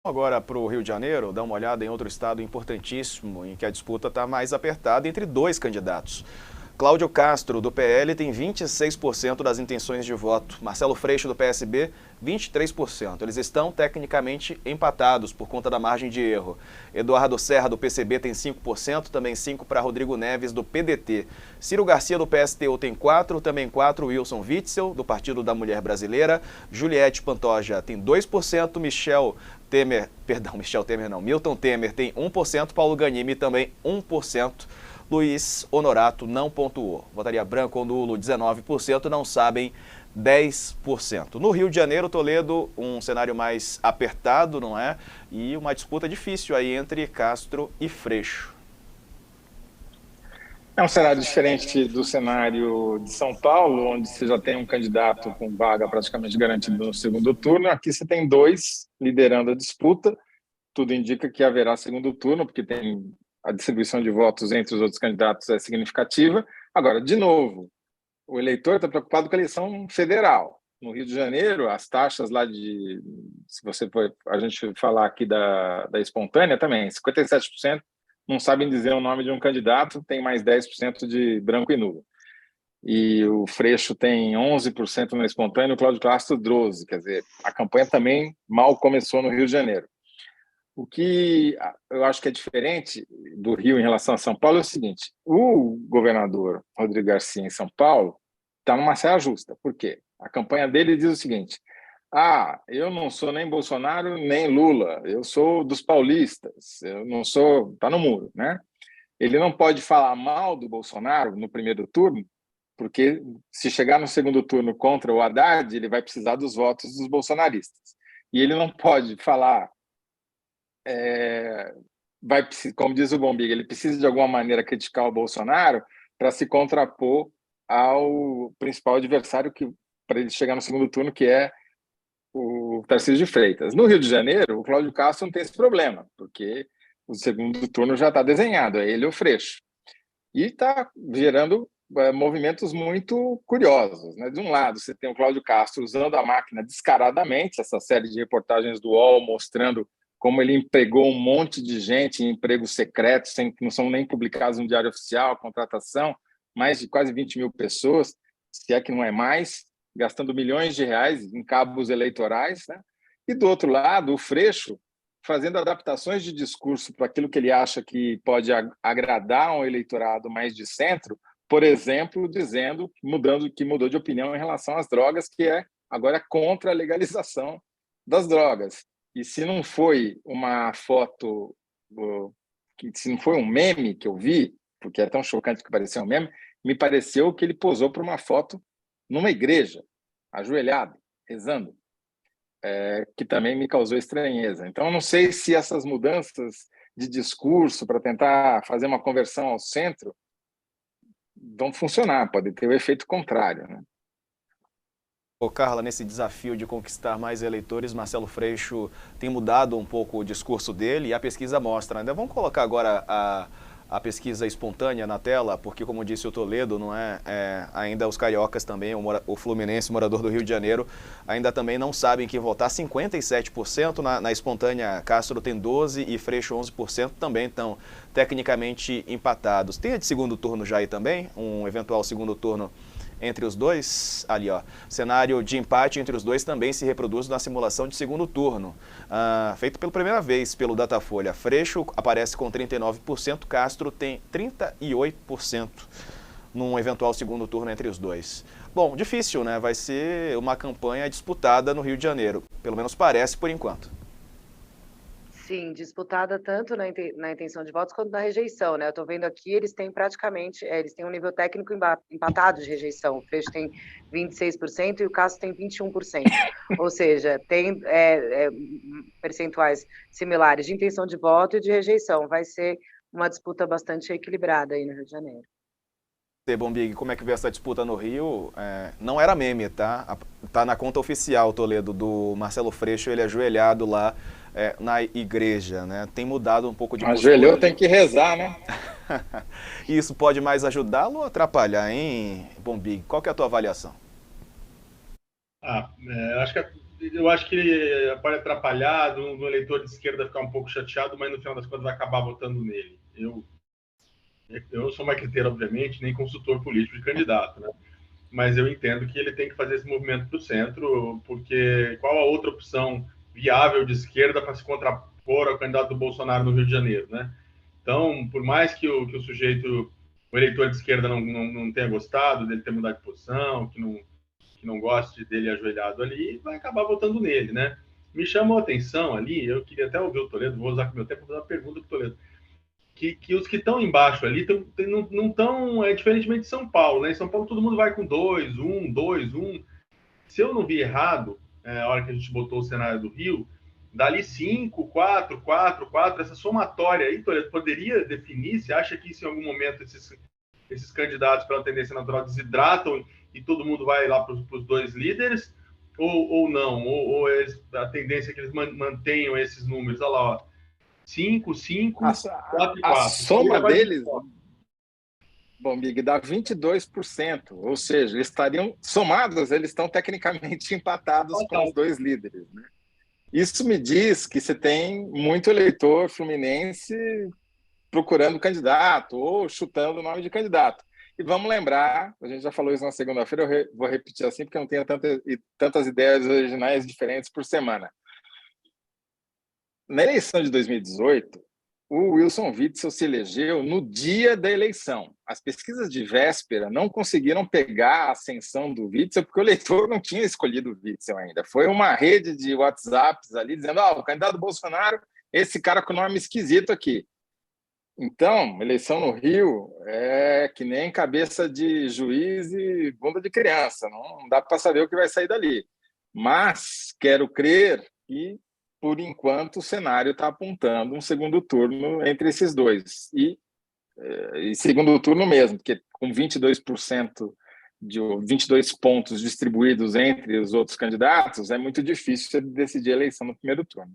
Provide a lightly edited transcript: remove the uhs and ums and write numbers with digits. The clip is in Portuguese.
Agora para o Rio de Janeiro, dá uma olhada em outro estado importantíssimo, em que a disputa está mais apertada entre dois candidatos. Cláudio Castro, do PL, tem 26% das intenções de voto. Marcelo Freixo, do PSB, 23%. Eles estão tecnicamente empatados por conta da margem de erro. Eduardo Serra, do PCB, tem 5%, também 5% para Rodrigo Neves, do PDT. Ciro Garcia, do PSTU, tem 4%, também 4%. Wilson Witzel, do Partido da Mulher Brasileira. Juliette Pantoja tem 2%. Milton Temer tem 1%. Paulo Ganimi também 1%. Luiz Honorato não pontuou. Votaria branco ou nulo, 19%, não sabem, 10%. No Rio de Janeiro, Toledo, um cenário mais apertado, não é? E uma disputa difícil aí entre Castro e Freixo. É um cenário diferente do cenário de São Paulo, onde você já tem um candidato com vaga praticamente garantida no segundo turno. Aqui você tem dois liderando a disputa. Tudo indica que haverá segundo turno, porque tem a distribuição de votos entre os outros candidatos é significativa. Agora, de novo, o eleitor está preocupado com a eleição federal. No Rio de Janeiro, as taxas lá de... Se você for a gente falar aqui da espontânea também, 57% não sabem dizer o nome de um candidato, tem mais 10% de branco e nulo. E o Freixo tem 11% na espontânea, o Cláudio Castro 12%. Quer dizer, a campanha também mal começou no Rio de Janeiro. O que eu acho que é diferente do Rio em relação a São Paulo é o seguinte: o governador Rodrigo Garcia em São Paulo está numa saia justa. Por quê? A campanha dele diz o seguinte: eu não sou nem Bolsonaro nem Lula, eu sou dos paulistas, eu não sou... Está no muro, né? Ele não pode falar mal do Bolsonaro no primeiro turno, porque se chegar no segundo turno contra o Haddad, ele vai precisar dos votos dos bolsonaristas. E ele não pode falar... como diz o Bombig, ele precisa de alguma maneira criticar o Bolsonaro para se contrapor ao principal adversário para ele chegar no segundo turno, que é o Tarcísio de Freitas. No Rio de Janeiro, o Cláudio Castro não tem esse problema, porque o segundo turno já está desenhado, é ele ou o Freixo. E está gerando movimentos muito curiosos, né? De um lado, você tem o Cláudio Castro usando a máquina descaradamente, essa série de reportagens do UOL mostrando como ele empregou um monte de gente em empregos secretos, que não são nem publicados no Diário Oficial, a contratação, mais de quase 20 mil pessoas, se é que não é mais, gastando milhões de reais em cabos eleitorais, né? E, do outro lado, o Freixo fazendo adaptações de discurso para aquilo que ele acha que pode agradar um eleitorado mais de centro, por exemplo, dizendo, que mudou de opinião em relação às drogas, que é agora contra a legalização das drogas. E se não foi uma foto, se não foi um meme que eu vi, porque é tão chocante que parecia um meme, me pareceu que ele posou para uma foto numa igreja, ajoelhado, rezando, que também me causou estranheza. Então, eu não sei se essas mudanças de discurso para tentar fazer uma conversão ao centro vão funcionar, pode ter o efeito contrário, né? Ô Carla, nesse desafio de conquistar mais eleitores, Marcelo Freixo tem mudado um pouco o discurso dele e a pesquisa mostra. Ainda vamos colocar agora a pesquisa espontânea na tela, porque como disse o Toledo, não ainda os cariocas também, o fluminense, morador do Rio de Janeiro, ainda também não sabem quem votar. 57% na espontânea, Castro tem 12% e Freixo 11%, também estão tecnicamente empatados. Tem a de segundo turno já aí também, um eventual segundo turno entre os dois, ali ó, cenário de empate entre os dois também se reproduz na simulação de segundo turno, feito pela primeira vez pelo Datafolha. Freixo aparece com 39%, Castro tem 38% num eventual segundo turno entre os dois. Bom, difícil, né? Vai ser uma campanha disputada no Rio de Janeiro, pelo menos parece por enquanto. Sim, disputada tanto na intenção de votos quanto na rejeição, né? Eu estou vendo aqui, eles têm praticamente, eles têm um nível técnico empatado de rejeição. O Freixo tem 26% e o Castro tem 21%. Ou seja, tem percentuais similares de intenção de voto e de rejeição. Vai ser uma disputa bastante equilibrada aí no Rio de Janeiro. Bombig, como é que vê essa disputa no Rio? Não era meme, tá? Tá na conta oficial, Toledo, do Marcelo Freixo, ele ajoelhado lá na igreja, né? Tem mudado um pouco de postura. Ajoelhou, tem que rezar, né? Isso pode mais ajudá-lo ou atrapalhar, hein, Bombig? Qual que é a tua avaliação? Eu acho que eu acho que pode atrapalhar no eleitor de esquerda ficar um pouco chateado, mas no final das contas vai acabar votando nele. Eu não sou marqueteiro, obviamente, nem consultor político de candidato, né? Mas eu entendo que ele tem que fazer esse movimento para o centro, porque qual a outra opção viável de esquerda para se contrapor ao candidato do Bolsonaro no Rio de Janeiro, né? Então, por mais que o sujeito, o eleitor de esquerda não tenha gostado dele ter mudado de posição, que não goste dele ajoelhado ali, vai acabar votando nele, né? Me chamou a atenção ali, eu queria até ouvir o Toledo, vou usar o meu tempo para fazer uma pergunta para o Toledo, que os que estão embaixo ali não estão, diferentemente de São Paulo, né? Em São Paulo todo mundo vai com 2-1, 2-1. Se eu não vi errado, a hora que a gente botou o cenário do Rio, dali 5, 4, 4, 4, essa somatória aí, Toledo, poderia definir, se acha que isso em algum momento esses candidatos pela tendência natural desidratam e todo mundo vai lá para os dois líderes, ou não? Ou a tendência é que eles mantenham esses números, olha lá, ó, 5, 5, 4 e 4. A soma deles, bom, Big, dá 22%, ou seja, eles estariam somados, eles estão tecnicamente empatados com os dois líderes, né? Isso me diz que você tem muito eleitor fluminense procurando candidato ou chutando o nome de candidato. E vamos lembrar, a gente já falou isso na segunda-feira, eu vou repetir assim, porque não tenho tantas ideias originais diferentes por semana. Na eleição de 2018, o Wilson Witzel se elegeu no dia da eleição. As pesquisas de véspera não conseguiram pegar a ascensão do Witzel, porque o eleitor não tinha escolhido o Witzel ainda. Foi uma rede de WhatsApps ali dizendo: o candidato Bolsonaro, esse cara com nome esquisito aqui. Então, eleição no Rio é que nem cabeça de juiz e bunda de criança. Não dá para saber o que vai sair dali. Mas quero crer que, por enquanto, o cenário está apontando um segundo turno entre esses dois. E segundo turno mesmo, porque com 22% de 22 pontos distribuídos entre os outros candidatos, é muito difícil você decidir a eleição no primeiro turno.